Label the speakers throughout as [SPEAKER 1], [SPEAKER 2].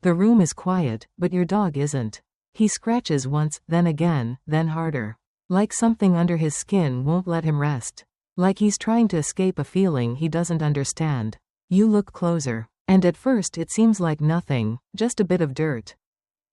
[SPEAKER 1] The room is quiet, but your dog isn't. He scratches once, then again, then harder. Like something under his skin won't let him rest. Like he's trying to escape a feeling he doesn't understand. You look closer. And at first it seems like nothing, just a bit of dirt.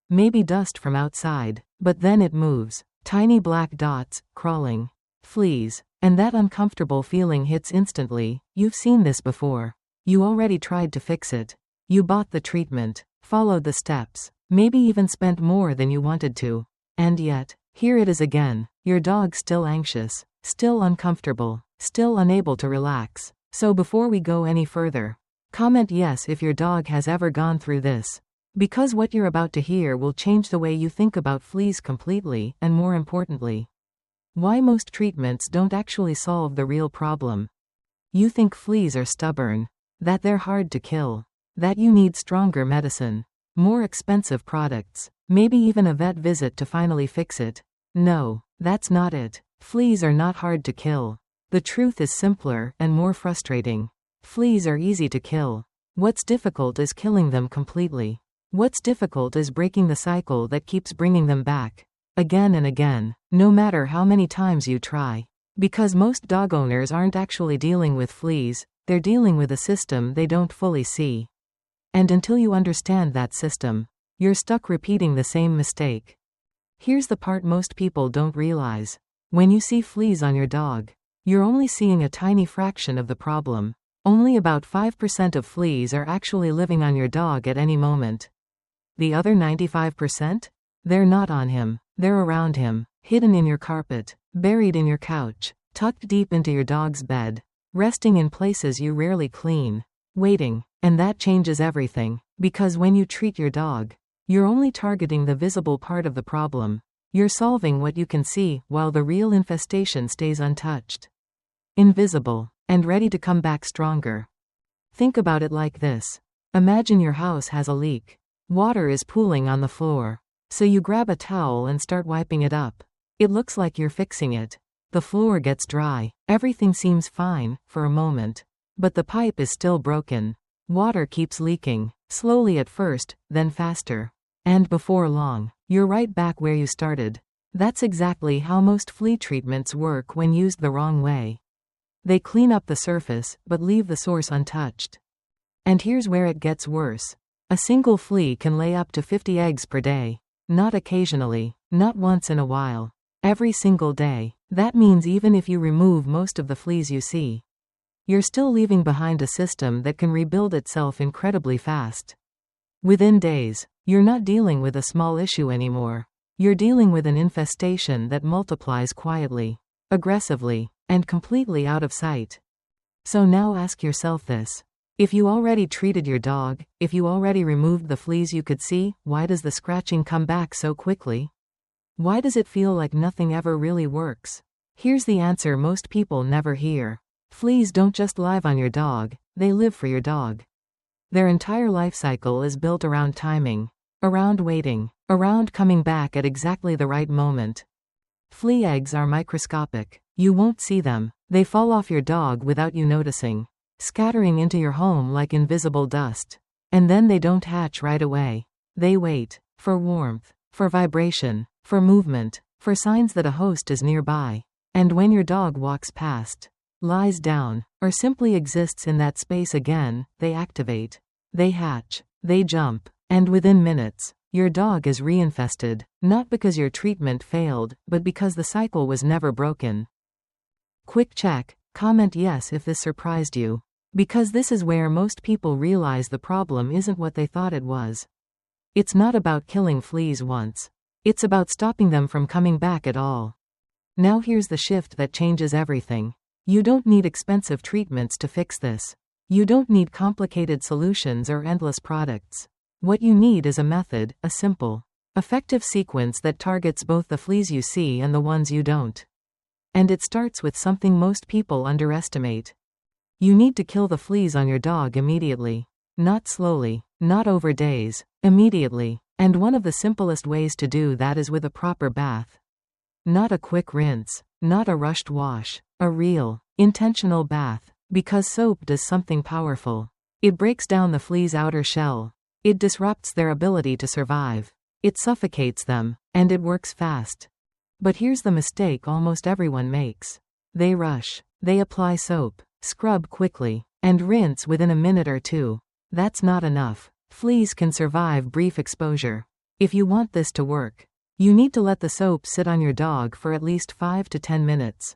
[SPEAKER 1] Maybe dust from outside. But then it moves. Tiny black dots, crawling. Fleas. And that uncomfortable feeling hits instantly. You've seen this before. You already tried to fix it. You bought the treatment. Followed the steps. Maybe even spent more than you wanted to. And yet, here it is again. Your dog's still anxious. Still uncomfortable. Still unable to relax. So before we go any further, comment yes if your dog has ever gone through this. Because what you're about to hear will change the way you think about fleas completely, and more importantly, why most treatments don't actually solve the real problem. You think fleas are stubborn. That they're hard to kill. That you need stronger medicine. More expensive products. Maybe even a vet visit to finally fix it. No, that's not it. Fleas are not hard to kill. The truth is simpler and more frustrating. Fleas are easy to kill. What's difficult is killing them completely. What's difficult is breaking the cycle that keeps bringing them back. Again and again, no matter how many times you try. Because most dog owners aren't actually dealing with fleas, they're dealing with a system they don't fully see. And until you understand that system, you're stuck repeating the same mistake. Here's the part most people don't realize. When you see fleas on your dog, you're only seeing a tiny fraction of the problem. Only about 5% of fleas are actually living on your dog at any moment. The other 95%? They're not on him. They're around him, hidden in your carpet, buried in your couch, tucked deep into your dog's bed, resting in places you rarely clean, waiting. And that changes everything, because when you treat your dog, you're only targeting the visible part of the problem. You're solving what you can see, while the real infestation stays untouched. Invisible, and ready to come back stronger. Think about it like this. Imagine your house has a leak. Water is pooling on the floor. So you grab a towel and start wiping it up. It looks like you're fixing it. The floor gets dry. Everything seems fine, for a moment. But the pipe is still broken. Water keeps leaking, slowly at first, then faster. And before long, you're right back where you started. That's exactly how most flea treatments work when used the wrong way. They clean up the surface, but leave the source untouched. And here's where it gets worse. A single flea can lay up to 50 eggs per day. Not occasionally, not once in a while. Every single day. That means even if you remove most of the fleas you see, you're still leaving behind a system that can rebuild itself incredibly fast. Within days, you're not dealing with a small issue anymore. You're dealing with an infestation that multiplies quietly, aggressively, and completely out of sight. So now ask yourself this. If you already treated your dog, if you already removed the fleas you could see, why does the scratching come back so quickly? Why does it feel like nothing ever really works? Here's the answer most people never hear. Fleas don't just live on your dog, they live for your dog. Their entire life cycle is built around timing, around waiting, around coming back at exactly the right moment. Flea eggs are microscopic. You won't see them. They fall off your dog without you noticing, scattering into your home like invisible dust. And then they don't hatch right away. They wait for warmth, for vibration, for movement, for signs that a host is nearby. And when your dog walks past, lies down, or simply exists in that space again, they activate. They hatch. They jump. And within minutes, your dog is reinfested, not because your treatment failed, but because the cycle was never broken. Quick check. Comment yes if this surprised you. Because this is where most people realize the problem isn't what they thought it was. It's not about killing fleas once. It's about stopping them from coming back at all. Now here's the shift that changes everything. You don't need expensive treatments to fix this. You don't need complicated solutions or endless products. What you need is a method, a simple, effective sequence that targets both the fleas you see and the ones you don't. And it starts with something most people underestimate. You need to kill the fleas on your dog immediately. Not slowly, not over days, immediately. And one of the simplest ways to do that is with a proper bath. Not a quick rinse, not a rushed wash, a real, intentional bath. Because soap does something powerful. It breaks down the flea's outer shell. It disrupts their ability to survive. It suffocates them, and it works fast. But here's the mistake almost everyone makes. They rush. They apply soap, scrub quickly, and rinse within a minute or two. That's not enough. Fleas can survive brief exposure. If you want this to work, you need to let the soap sit on your dog for at least 5 to 10 minutes.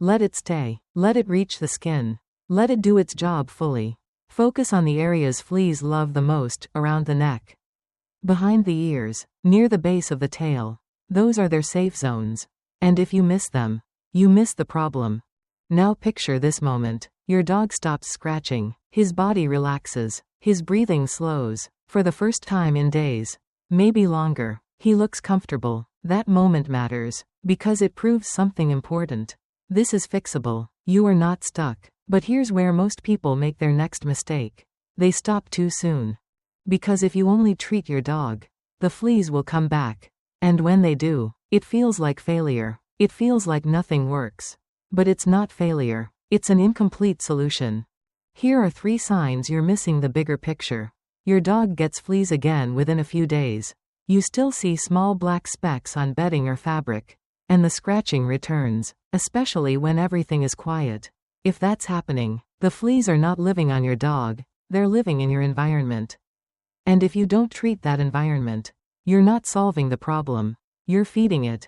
[SPEAKER 1] Let it stay. Let it reach the skin. Let it do its job fully. Focus on the areas fleas love the most, around the neck, behind the ears, near the base of the tail. Those are their safe zones. And if you miss them, you miss the problem. Now picture this moment. Your dog stops scratching. His body relaxes. His breathing slows. For the first time in days. Maybe longer. He looks comfortable. That moment matters, because it proves something important. This is fixable. You are not stuck. But here's where most people make their next mistake. They stop too soon. Because if you only treat your dog, the fleas will come back. And when they do, it feels like failure. It feels like nothing works. But it's not failure. It's an incomplete solution. Here are 3 signs you're missing the bigger picture. Your dog gets fleas again within a few days. You still see small black specks on bedding or fabric. And the scratching returns, especially when everything is quiet. If that's happening, the fleas are not living on your dog, they're living in your environment. And if you don't treat that environment, you're not solving the problem, you're feeding it.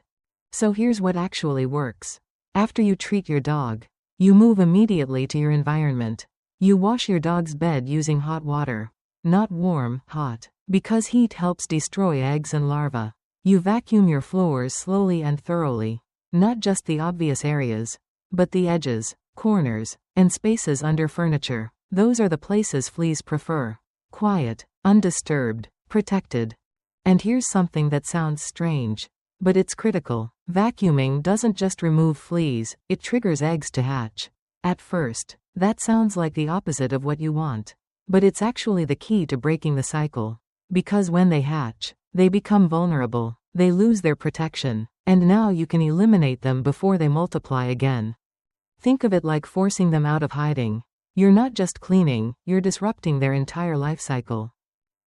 [SPEAKER 1] So here's what actually works. After you treat your dog, you move immediately to your environment. You wash your dog's bed using hot water. Not warm, hot. Because heat helps destroy eggs and larvae. You vacuum your floors slowly and thoroughly. Not just the obvious areas, but the edges, corners, and spaces under furniture. Those are the places fleas prefer. Quiet, undisturbed, protected. And here's something that sounds strange, but it's critical. Vacuuming doesn't just remove fleas, it triggers eggs to hatch. At first, that sounds like the opposite of what you want. But it's actually the key to breaking the cycle. Because when they hatch, they become vulnerable, they lose their protection, and now you can eliminate them before they multiply again. Think of it like forcing them out of hiding. You're not just cleaning, you're disrupting their entire life cycle.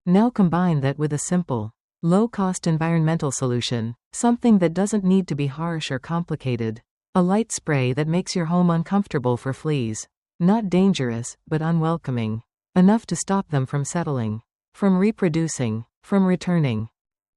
[SPEAKER 1] Now combine that with a simple, low-cost environmental solution, something that doesn't need to be harsh or complicated. A light spray that makes your home uncomfortable for fleas. Not dangerous, but unwelcoming. Enough to stop them from settling, from reproducing, from returning.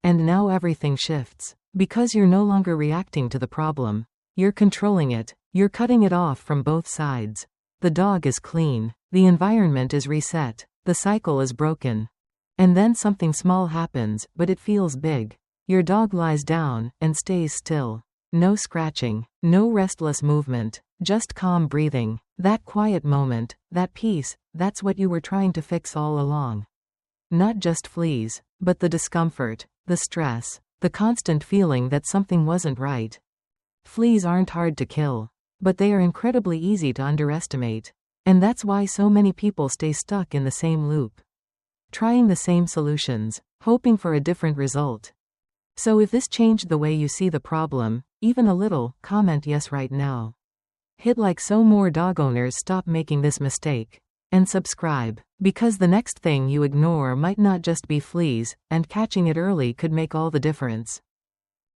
[SPEAKER 1] And now everything shifts. Because you're no longer reacting to the problem. You're controlling it. You're cutting it off from both sides. The dog is clean. The environment is reset. The cycle is broken. And then something small happens, but it feels big. Your dog lies down and stays still. No scratching. No restless movement. Just calm breathing. That quiet moment, that peace, that's what you were trying to fix all along. Not just fleas, but the discomfort, the stress, the constant feeling that something wasn't right. Fleas aren't hard to kill, but they are incredibly easy to underestimate. And that's why so many people stay stuck in the same loop. Trying the same solutions, hoping for a different result. So if this changed the way you see the problem, even a little, comment yes right now. Hit like so more dog owners stop making this mistake. And subscribe, because the next thing you ignore might not just be fleas, and catching it early could make all the difference.